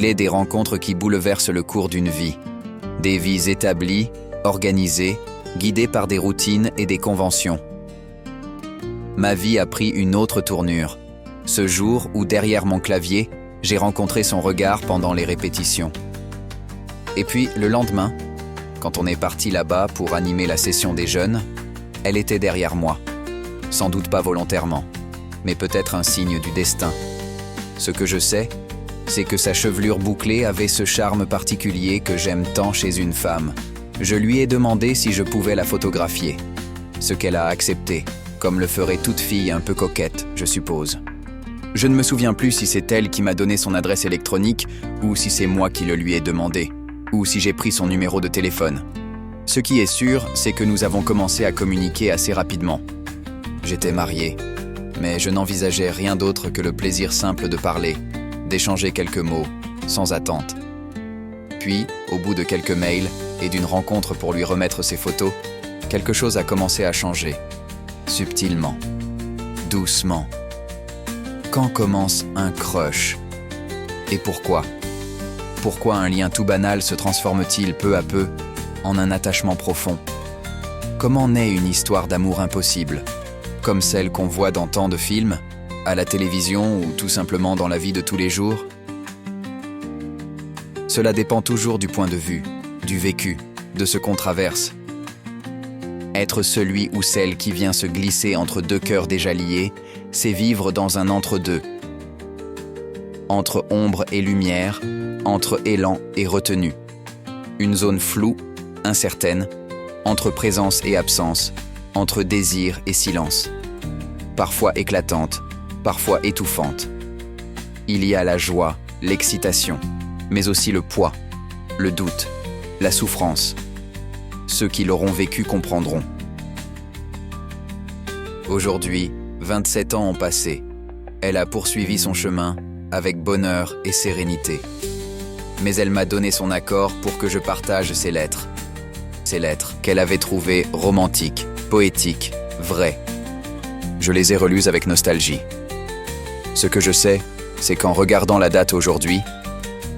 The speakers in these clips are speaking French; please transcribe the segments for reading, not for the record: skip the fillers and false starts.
Il est des rencontres qui bouleversent le cours d'une vie. Des vies établies, organisées, guidées par des routines et des conventions. Ma vie a pris une autre tournure. Ce jour où, derrière mon clavier, j'ai rencontré son regard pendant les répétitions. Et puis, le lendemain, quand on est parti là-bas pour animer la session des jeunes, elle était derrière moi. Sans doute pas volontairement, mais peut-être un signe du destin. Ce que je sais, c'est que sa chevelure bouclée avait ce charme particulier que j'aime tant chez une femme. Je lui ai demandé si je pouvais la photographier, ce qu'elle a accepté, comme le ferait toute fille un peu coquette, je suppose. Je ne me souviens plus si c'est elle qui m'a donné son adresse électronique ou si c'est moi qui le lui ai demandé, ou si j'ai pris son numéro de téléphone. Ce qui est sûr, c'est que nous avons commencé à communiquer assez rapidement. J'étais marié, mais je n'envisageais rien d'autre que le plaisir simple de parler, d'échanger quelques mots, sans attente. Puis, au bout de quelques mails et d'une rencontre pour lui remettre ses photos, quelque chose a commencé à changer, subtilement, doucement. Quand commence un crush? Et pourquoi? Pourquoi un lien tout banal se transforme-t-il peu à peu en un attachement profond? Comment naît une histoire d'amour impossible, comme celle qu'on voit dans tant de films, à la télévision ou tout simplement dans la vie de tous les jours? Cela dépend toujours du point de vue, du vécu, de ce qu'on traverse. Être celui ou celle qui vient se glisser entre deux cœurs déjà liés, c'est vivre dans un entre-deux. Entre ombre et lumière, entre élan et retenue. Une zone floue, incertaine, entre présence et absence, entre désir et silence. Parfois éclatante, parfois étouffante. Il y a la joie, l'excitation, mais aussi le poids, le doute, la souffrance. Ceux qui l'auront vécu comprendront. Aujourd'hui, 27 ans ont passé. Elle a poursuivi son chemin avec bonheur et sérénité. Mais elle m'a donné son accord pour que je partage ses lettres. Ces lettres qu'elle avait trouvées romantiques, poétiques, vraies. Je les ai relues avec nostalgie. Ce que je sais, c'est qu'en regardant la date aujourd'hui,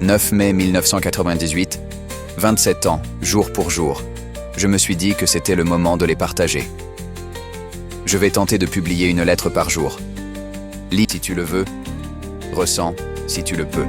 9 mai 1998, 27 ans, jour pour jour, je me suis dit que c'était le moment de les partager. Je vais tenter de publier une lettre par jour. Lis si tu le veux, ressens si tu le peux.